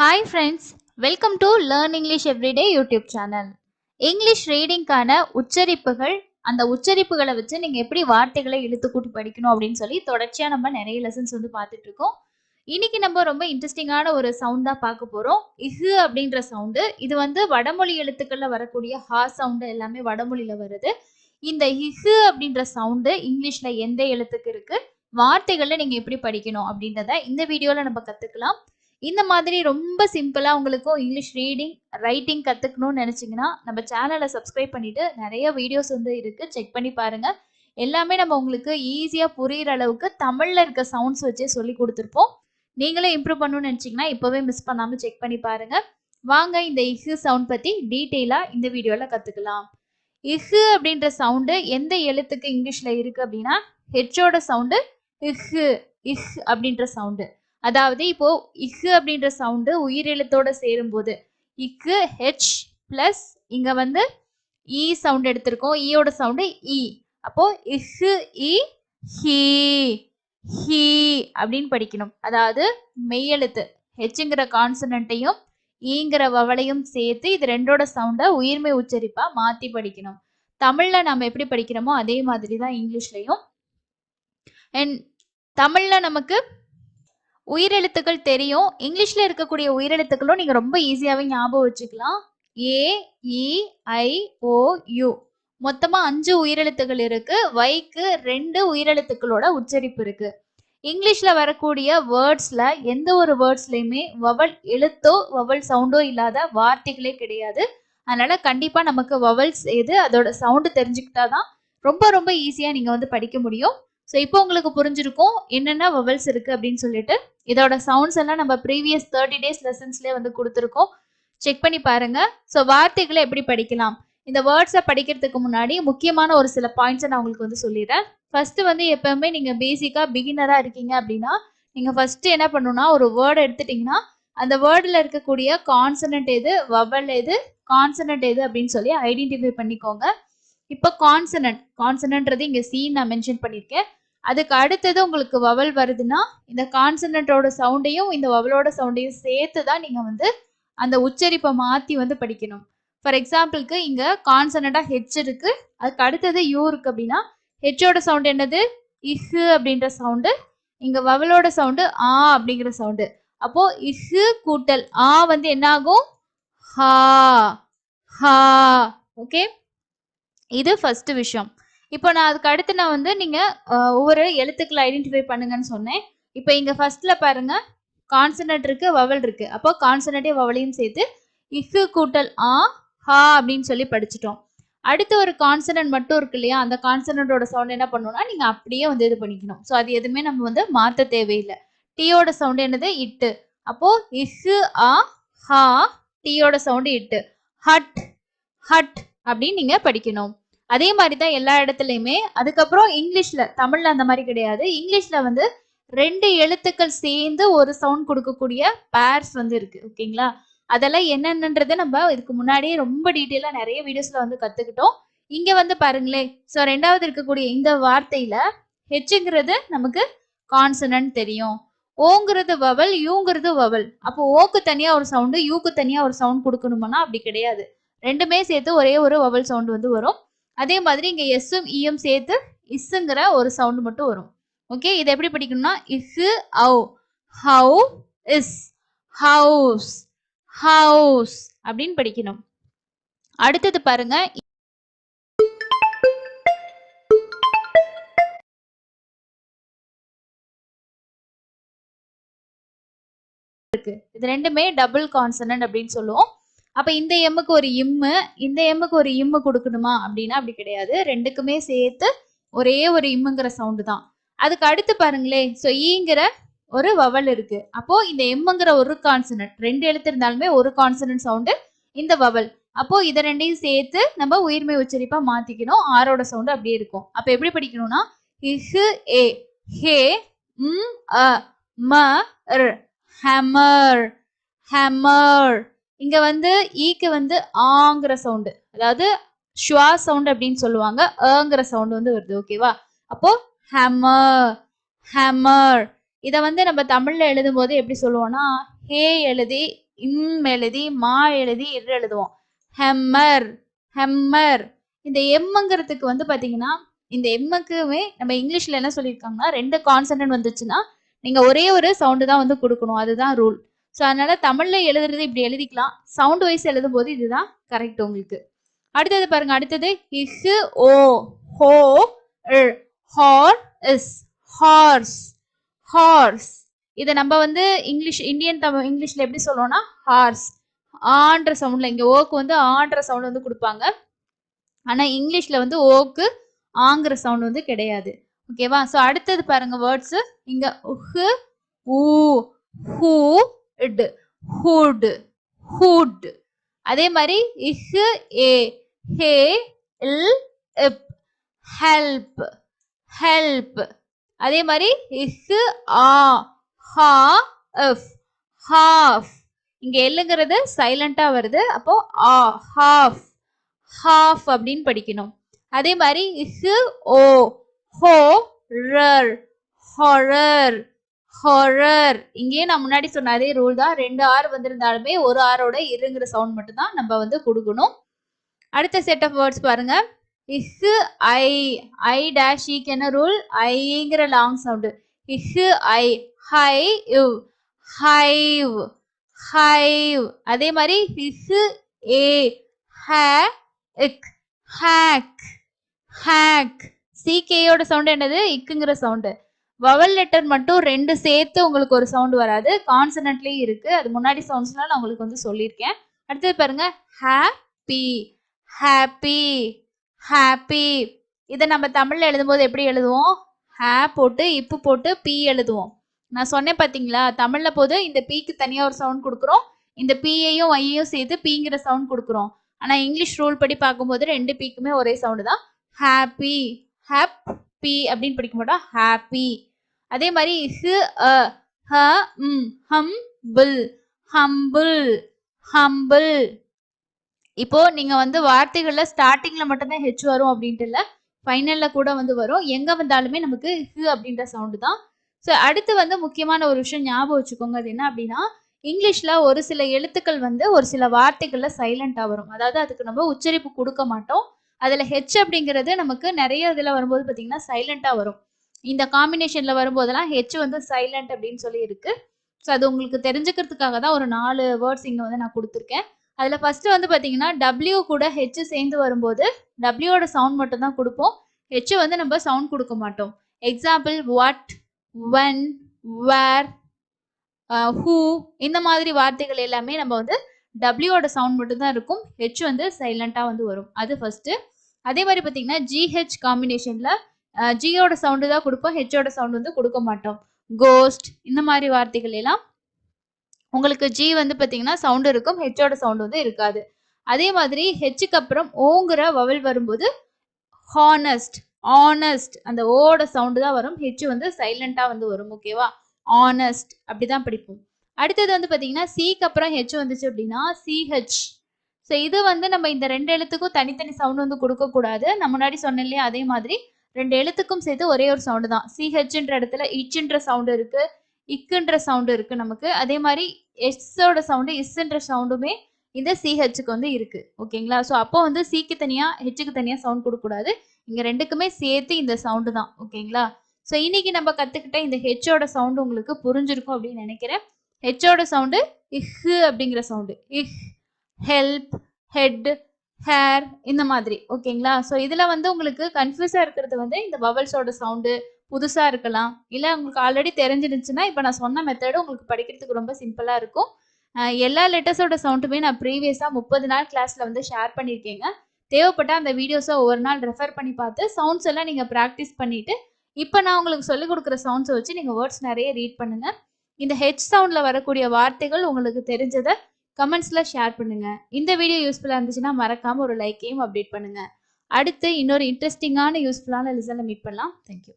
Hi friends, welcome to Learn English Everyday YouTube channel. English ரீடிங்கான உச்சரிப்புகள், அந்த உச்சரிப்புகளை வச்சு நீங்க எப்படி வார்த்தைகளை இழுத்து கூட்டி படிக்கணும் அப்படின்னு சொல்லி தொடர்ச்சியா நம்ம நிறைய லெசன்ஸ் பார்த்துட்டு இருக்கோம். இன்னைக்கு நம்ம ரொம்ப இன்ட்ரெஸ்டிங்கான ஒரு சவுண்ட் தான் பார்க்க போறோம். இஹு அப்படின்ற சவுண்டு. இது வடமொழி எழுத்துக்கள்ல வரக்கூடிய ஹா சவுண்டு எல்லாமே வடமொழியில வருது. இந்த இஹு அப்படின்ற சவுண்டு இங்கிலீஷ்ல எந்த எழுத்துக்கு இருக்கு, வார்த்தைகளை நீங்க எப்படி படிக்கணும் அப்படின்றத இந்த வீடியோல நம்ம கத்துக்கலாம். இந்த மாதிரி ரொம்ப சிம்பிளா உங்களுக்கும் இங்கிலீஷ் ரீடிங் ரைட்டிங் கத்துக்கணும்னு நினைச்சீங்கன்னா நம்ம சேனலை சப்ஸ்கிரைப் பண்ணிட்டு நிறைய வீடியோஸ் இருக்கு, செக் பண்ணி பாருங்க. எல்லாமே நம்ம உங்களுக்கு ஈஸியா புரியுற அளவுக்கு தமிழ்ல இருக்க சவுண்ட்ஸ் வச்சே சொல்லி கொடுத்துருப்போம். நீங்களே இம்ப்ரூவ் பண்ணணும்னு நினைச்சீங்கன்னா இப்பவே மிஸ் பண்ணாம செக் பண்ணி பாருங்க. வாங்க இந்த இஹு சவுண்ட் பத்தி டீட்டெயிலா இந்த வீடியோல கத்துக்கலாம். இஹு அப்படின்ற சவுண்டு எந்த எழுத்துக்கு இங்கிலீஷ்ல இருக்கு அப்படின்னா ஹெச்சோட சவுண்டு இஹு, இஹ் அப்படின்ற சவுண்டு. அதாவது இப்போ இக்கு அப்படின்ற சவுண்டு உயிரெழுத்தோட சேரும்போது இக்கு ஹெச் பிளஸ் இங்க இ சவுண்ட் எடுத்திருக்கோம், ஈயோட சவுண்டு இ. அப்போ இஹு இ ஹி, ஹி அப்படின்னு படிக்கணும். அதாவது மெய்யெழுத்து ஹெச்ங்கிற கான்சனன்ட்டையும் ஈங்கிற வவலையும் சேர்த்து இது ரெண்டோட சவுண்டை உயிர்மை உச்சரிப்பா மாத்தி படிக்கணும். தமிழ்ல நம்ம எப்படி படிக்கிறோமோ அதே மாதிரி தான் இங்கிலீஷ்லயும். அண்ட் தமிழ்ல நமக்கு உயிரெழுத்துக்கள் தெரியும். இங்கிலீஷ்ல இருக்கக்கூடிய உயிரெழுத்துக்களும் நீங்க ரொம்ப ஈஸியாவே ஞாபகம் வச்சுக்கலாம். ஏ, இ, ஐ, ஓ, யு மொத்தமா 5 உயிரெழுத்துக்கள் இருக்கு. வைக்கு 2 உயிரெழுத்துக்களோட உச்சரிப்பு இருக்கு. இங்கிலீஷ்ல வரக்கூடிய வேர்ட்ஸ்ல எந்த ஒரு வேர்ட்ஸ்லயுமே வவல் எழுத்தோ வவல் சவுண்டோ இல்லாத வார்த்தைகளே கிடையாது. அதனால கண்டிப்பா நமக்கு வவல்ஸ் எது அதோட சவுண்டு தெரிஞ்சுக்கிட்டாதான் ரொம்ப ரொம்ப ஈஸியா நீங்க படிக்க முடியும். ஸோ இப்போ உங்களுக்கு புரிஞ்சிருக்கும் என்னென்ன வவல்ஸ் இருக்கு அப்படின்னு சொல்லிட்டு. இதோட சவுண்ட்ஸ் எல்லாம் நம்ம ப்ரீவியஸ் 30 டேஸ் லெசன்ஸ்லேயே கொடுத்துருக்கோம், செக் பண்ணி பாருங்க. ஸோ வார்த்தைகளை எப்படி படிக்கலாம், இந்த வேர்ட்ஸை படிக்கிறதுக்கு முன்னாடி முக்கியமான ஒரு சில பாயிண்ட்ஸை நான் உங்களுக்கு சொல்லிடுறேன். ஃபர்ஸ்ட் எப்பவுமே நீங்க பேசிக்கா பிகினரா இருக்கீங்க அப்படின்னா நீங்க ஃபர்ஸ்ட் என்ன பண்ணணும்னா ஒரு வேர்டை எடுத்துட்டீங்கன்னா அந்த வேர்டில் இருக்கக்கூடிய கான்சனன்ட் எது, வவல் எது, கான்சனன்ட் எது அப்படின்னு சொல்லி ஐடென்டிஃபை பண்ணிக்கோங்க. இப்போ கான்சனன்ட்ன்றது இங்க சி நான் மென்ஷன் பண்ணியிருக்கேன். அதுக்கு அடுத்தது உங்களுக்கு வவல் வருதுன்னா இந்த கான்சனன்ட்டோட சவுண்டையும் இந்த வவலோட சவுண்டையும் சேர்த்து தான் நீங்க அந்த உச்சரிப்பை மாத்தி படிக்கணும். ஃபார் எக்ஸாம்பிளுக்கு இங்க கான்சனண்டா ஹெச் இருக்கு, அதுக்கு அடுத்தது யூ இருக்கு அப்படின்னா ஹெச்சோட சவுண்ட் என்னது இஹு அப்படின்ற சவுண்டு, இங்க வவலோட சவுண்டு ஆ அப்படிங்கிற சவுண்டு. அப்போ இஹு கூட்டல் ஆ என்ன ஆகும், ஹா, ஹா. ஓகே, இது ஃபர்ஸ்ட் விஷயம். இப்போ நான் அதுக்கு அடுத்து நீங்க ஒவ்வொரு எழுத்துக்களை ஐடென்டிஃபை பண்ணுங்கன்னு சொன்னேன். இப்போ இங்க ஃபர்ஸ்ட்ல பாருங்க கான்சனன்ட் இருக்கு, வவல் இருக்கு. அப்போ கான்சனன்ட்டையும் வவலையும் சேர்த்து இஃகு கூட்டல் ஆ, ஹா அப்படின்னு சொல்லி படிச்சிட்டோம். அடுத்து ஒரு கான்சனன்ட் மட்டும் இருக்கு இல்லையா, அந்த கான்சனன்ட்டோட சவுண்ட் என்ன பண்ணணும்னா நீங்க அப்படியே இது பண்ணிக்கணும். ஸோ அது எதுவுமே நம்ம மாற்ற தேவையில்லை. டீயோட சவுண்ட் என்னது இட்டு. அப்போ இஹு ஆ ஹா, டீயோட சவுண்டு இட்டு. ஹட், ஹட் அப்படின்னு நீங்க படிக்கணும். அதே மாதிரி தான் எல்லா இடத்துலையுமே. அதுக்கப்புறம் இங்கிலீஷ்ல, தமிழ்ல அந்த மாதிரி கிடையாது. இங்கிலீஷ்ல 2 எழுத்துக்கள் சேர்ந்து ஒரு சவுண்ட் கொடுக்கக்கூடிய பேர்ஸ் இருக்கு. ஓகேங்களா, அதெல்லாம் என்னென்னன்றதை நம்ம இதுக்கு முன்னாடியே ரொம்ப டீட்டெயிலா நிறைய வீடியோஸ்ல கத்துக்கிட்டோம். இங்க பாருங்களேன். ஸோ 2வது இருக்கக்கூடிய இந்த வார்த்தையில ஹெச்ங்கிறது நமக்கு கான்சனன்ட் தெரியும், ஓங்கிறது வவல், யூங்கிறது வவல். அப்போ ஓக்கு தனியா ஒரு சவுண்டு, யூக்கு தனியா ஒரு சவுண்ட் கொடுக்கணுமானா அப்படி கிடையாது. ரெண்டுமே சேர்த்து ஒரே ஒரு வவல் சவுண்ட் வரும். அதே மாதிரி இங்க எஸ்ஸும் ஈயும் சேர்த்து இஸ்ங்கிற ஒரு சவுண்ட் மட்டும் வரும். ஓகே, இதை எப்படி படிக்கணும்னா இஹு ஔ, ஹவு இஸ், ஹவுஸ், ஹவுஸ் அப்படின்னு படிக்கணும். அடுத்தது பாருங்க, இது ரெண்டுமே டபுள் கான்சனன்ட் அப்படின்னு சொல்லுவோம். அப்ப இந்த எம்முக்கு ஒரு இம்மு, இந்த எம்முக்கு ஒரு இம்மு கொடுக்கணுமா அப்படின்னா அப்படி கிடையாது. ரெண்டுக்குமே சேர்த்து ஒரே ஒரு இம்முங்கிற சவுண்டு தான். அதுக்கு அடுத்து பாருங்களே, ஸோ ஈங்கிற ஒரு வவல் இருக்கு. அப்போ இந்த எம்முங்கிற ஒரு கான்சனன்ட், 2 எழுத்து இருந்தாலுமே ஒரு கான்சனன்ட் சவுண்டு இந்த வவல். அப்போ இதை ரெண்டையும் சேர்த்து நம்ம உயிர்மை உச்சரிப்பா மாத்திக்கணும். ஆரோட சவுண்டு அப்படியே இருக்கும். அப்ப எப்படி படிக்கணும்னா இஹு ஏ, ஹே, ம் அ, ம ர், ஹேமர், ஹேமர். இங்க ஈக்கு ஆங்கிற சவுண்டு, அதாவது ஷ்வா சவுண்ட் அப்படின்னு சொல்லுவாங்க, அங்கிற சவுண்ட் வருது. ஓகேவா, அப்போ ஹேமர், ஹேமர். இதை நம்ம தமிழ்ல எழுதும் போது எப்படி சொல்லுவோம்னா ஹே எழுதி இம் எழுதி மா எழுதி இர் எழுதுவோம். ஹெம்மர் ஹெம்மர். இந்த எம்ங்கிறதுக்கு வந்து பாத்தீங்கன்னா இந்த எம்முக்குமே நம்ம இங்கிலீஷ்ல என்ன சொல்லியிருக்காங்கன்னா 2 கான்சனன்ட் வந்துச்சுன்னா நீங்க ஒரே ஒரு சவுண்டு தான் வந்து கொடுக்கணும். அதுதான் ரூல். ஸோ அதனால தமிழ்ல எழுதுறது இப்படி எழுதிக்கலாம். சவுண்ட் வைஸ் எழுதும் போது இதுதான் கரெக்ட் உங்களுக்கு. அடுத்தது பாருங்க. அடுத்தது இஹு ஓ ஹோ இர் ஹார் இஸ் ஹார்ஸ் ஹார்ஸ். இதை நம்ம வந்து இங்கிலீஷ்ல எப்படி சொல்லுவோம்னா ஹார்ஸ். ஆன்ற சவுண்ட்ல இங்க ஓக்கு வந்து ஆன்ற சவுண்ட் வந்து கொடுப்பாங்க. ஆனா இங்கிலீஷ்ல வந்து ஓக்கு ஆங்கிற சவுண்ட் வந்து கிடையாது. ஓகேவா? ஸோ அடுத்தது பாருங்க வேர்ட்ஸ். இங்க உஹு ஊ ஹூ இட் ஹூட் ஹூட். அதே மாதிரி இஹு ஏ ஹே இல் இப் ஹெல்ப் ஹெல்ப். அதே மாதிரி இஹு ஆ ஹா இஃப் ஹாஃப். இங்க எல்லுங்கிறது சைலண்டா வருது. அப்போ ஆ ஹாஃப் ஹாஃப் அப்படின்னு படிக்கணும். அதே மாதிரி இஹு ஓ ஹோ ரர் ஹொரர் ஹொரர். இங்கேயே நான் முன்னாடி சொன்ன அதே ரூல் தான். 2 ஆர் வந்திருந்தாலுமே ஒரு ஆரோட இருங்கிற சவுண்ட் மட்டும் தான் நம்ம வந்து கொடுக்கணும். அடுத்த செட் ஆஃப் வேர்ட்ஸ் பாருங்க. இஹு ஐ ஐ டேஷ் ஈக்கு என்ன ரூல்? ஐங்கிற லாங் சவுண்டு. இஹு ஐ ஹை இவ் ஹைவ் ஹைவ். அதே மாதிரி இஹு ஏ ஹே இக் ஹேக் ஹேக். சிகேயோட சவுண்ட் என்னது? இக்குங்கிற சவுண்டு. வவல் லெட்டர் மட்டும் 2 சேர்த்து உங்களுக்கு ஒரு சவுண்ட் வராது. கான்சனன்ட்லயும் இருக்கு. அது முன்னாடி சவுண்ட்ஸ்லாம் நான் உங்களுக்கு வந்து சொல்லியிருக்கேன். அடுத்தது பாருங்க. Happy happy happy. இதை நம்ம தமிழ்ல எழுதும்போது எப்படி எழுதுவோம்? ஹே போட்டு இப்பு போட்டு பி எழுதுவோம். நான் சொன்னேன் பாத்தீங்களா? தமிழ்ல போது இந்த பிக்கு தனியா ஒரு சவுண்ட் கொடுக்குறோம். இந்த பியையும் ஐயையும் சேர்த்து பிங்கிற சவுண்ட் கொடுக்குறோம். ஆனா இங்கிலீஷ் ரூல் படி பார்க்கும்போது 2 பிக்குமே ஒரே சவுண்டு தான். ஹாப்பி ஹப் பி அப்படின்னு படிக்க மாட்டோம். ஹாப்பி. அதே மாதிரி ஹு அ ஹ ம் ஹம்பிள் ஹம்பிள் ஹம்பிள். இப்போ நீங்க வந்து வார்த்தைகள்ல ஸ்டார்டிங்ல மட்டும்தான் ஹெச் வரும் அப்படின்ட்டு இல்ல, ஃபைனல்ல கூட வந்து வரும். எங்க வந்தாலுமே நமக்கு ஹு அப்படின்ற சவுண்டு தான். ஸோ அடுத்து வந்து முக்கியமான ஒரு விஷயம் ஞாபகம் வச்சுக்கோங்க. அது என்ன அப்படின்னா இங்கிலீஷ்ல ஒரு சில எழுத்துக்கள் வந்து ஒரு சில வார்த்தைகள்ல சைலண்டா வரும். அதாவது அதுக்கு நம்ம உச்சரிப்பு கொடுக்க மாட்டோம். அதுல ஹெச் அப்படிங்கிறது நமக்கு நிறைய இதுல வரும்போது பாத்தீங்கன்னா சைலண்டா வரும். இந்த காம்பினேஷன்ல வரும்போதெல்லாம் ஹெச் வந்து சைலண்ட் அப்படின்னு சொல்லி இருக்கு. ஸோ அது உங்களுக்கு தெரிஞ்சுக்கிறதுக்காக தான் ஒரு 4 வேர்ட்ஸ் இங்க வந்து நான் கொடுத்துருக்கேன். அதுல ஃபர்ஸ்ட் வந்து பாத்தீங்கன்னா டபிள்யூ கூட ஹெச் சேர்ந்து வரும்போது டபிள்யூட சவுண்ட் மட்டும் தான் கொடுப்போம். ஹெச் வந்து நம்ம சவுண்ட் கொடுக்க மாட்டோம். Example what, when, where, who. இந்த மாதிரி வார்த்தைகள் எல்லாமே நம்ம வந்து டபிள்யூட சவுண்ட் மட்டும் தான் இருக்கும். ஹெச் வந்து சைலண்டா வந்து வரும். அது ஃபர்ஸ்ட். அதே மாதிரி பாத்தீங்கன்னா ஜிஹெச் காம்பினேஷன்ல ஜியோட சவுண்டு தான் கொடுப்போம். ஹெச்சோட சவுண்ட் வந்து கொடுக்க மாட்டோம். கோஸ்ட் இந்த மாதிரி வார்த்தைகள் எல்லாம் உங்களுக்கு ஜி வந்து பாத்தீங்கன்னா சவுண்ட் இருக்கும். ஹெச்சோட சவுண்ட் வந்து இருக்காது. அதே மாதிரி ஹெச்சுக்கு அப்புறம் ஓங்கிற வவல் வரும்போது ஹானஸ்ட் ஆனஸ்ட் அந்த ஓட சவுண்டு தான் வரும். ஹெச் வந்து சைலண்டா வந்து வரும். ஓகேவா? ஆனஸ்ட் அப்படிதான் படிப்போம். அடுத்தது வந்து பாத்தீங்கன்னா சிக்கு அப்புறம் ஹெச் வந்துச்சு அப்படின்னா சிஹெச். ஸோ இது வந்து நம்ம இந்த 2 எழுத்துக்கும் தனித்தனி சவுண்ட் வந்து கொடுக்க கூடாது. நான் முன்னாடி சொன்னேன் இல்லையா? அதே மாதிரி 2 எழுத்துக்கும் சேர்த்து ஒரே ஒரு சவுண்டு தான். சிஹெச்ன்ற இடத்துல இச்ன்ற சவுண்டு இருக்கு, இக்குன்ற சவுண்டு இருக்கு நமக்கு. அதே மாதிரி எஸ்ஸோட சவுண்டு இஸ்ன்ற சவுண்டுமே இந்த சிஹெச்சுக்கு வந்து இருக்கு. ஓகேங்களா? ஸோ அப்போ வந்து சிக்கு தனியா ஹெச்சுக்கு தனியா சவுண்ட் கொடுக்கக்கூடாது. இங்க 2க்குமே சேர்த்து இந்த சவுண்டு தான். ஓகேங்களா? ஸோ இன்னைக்கு நம்ம கத்துக்கிட்ட இந்த ஹெச்சோட சவுண்டு உங்களுக்கு புரிஞ்சிருக்கும் அப்படின்னு நினைக்கிறேன். ஹெச்சோட சவுண்டு இஹ் அப்படிங்கிற சவுண்டு. இஹ், ஹெல்ப், ஹெட், ஹேர் இந்த மாதிரி. ஓகேங்களா? ஸோ இதுல வந்து உங்களுக்கு கன்ஃபியூஸா இருக்கிறது வந்து இந்த வவல்ஸோட சவுண்டு புதுசா இருக்கலாம். இல்ல உங்களுக்கு ஆல்ரெடி தெரிஞ்சிருந்துச்சுன்னா இப்போ நான் சொன்ன மெத்தடு உங்களுக்கு படிக்கிறதுக்கு ரொம்ப சிம்பிளா இருக்கும். எல்லா லெட்டர்ஸோட சவுண்டுமே நான் ப்ரீவியஸா 30 நாள் கிளாஸ்ல வந்து ஷேர் பண்ணியிருக்கேங்க. தேவைப்பட்ட அந்த வீடியோஸை ஒவ்வொரு நாள் ரெஃபர் பண்ணி பார்த்து சவுண்ட்ஸ் எல்லாம் நீங்க ப்ராக்டிஸ் பண்ணிட்டு இப்போ நான் உங்களுக்கு சொல்லிக் கொடுக்குற சவுண்ட்ஸை வச்சு நீங்க வேர்ட்ஸ் நிறைய ரீட் பண்ணுங்க. இந்த ஹெச் சவுண்ட்ல வரக்கூடிய வார்த்தைகள் உங்களுக்கு தெரிஞ்சதை கமெண்ட்ஸ்ல ஷேர் பண்ணுங்க. இந்த வீடியோ யூஸ்ஃபுல்லா இருந்துச்சுன்னா மறக்காம ஒரு லைக்கையும் அப்டேட் பண்ணுங்க. அடுத்து இன்னொரு இன்ட்ரெஸ்டிங்கான யூஸ்ஃபுல்லான லெசன்ல மீட் பண்ணலாம். தேங்க்யூ.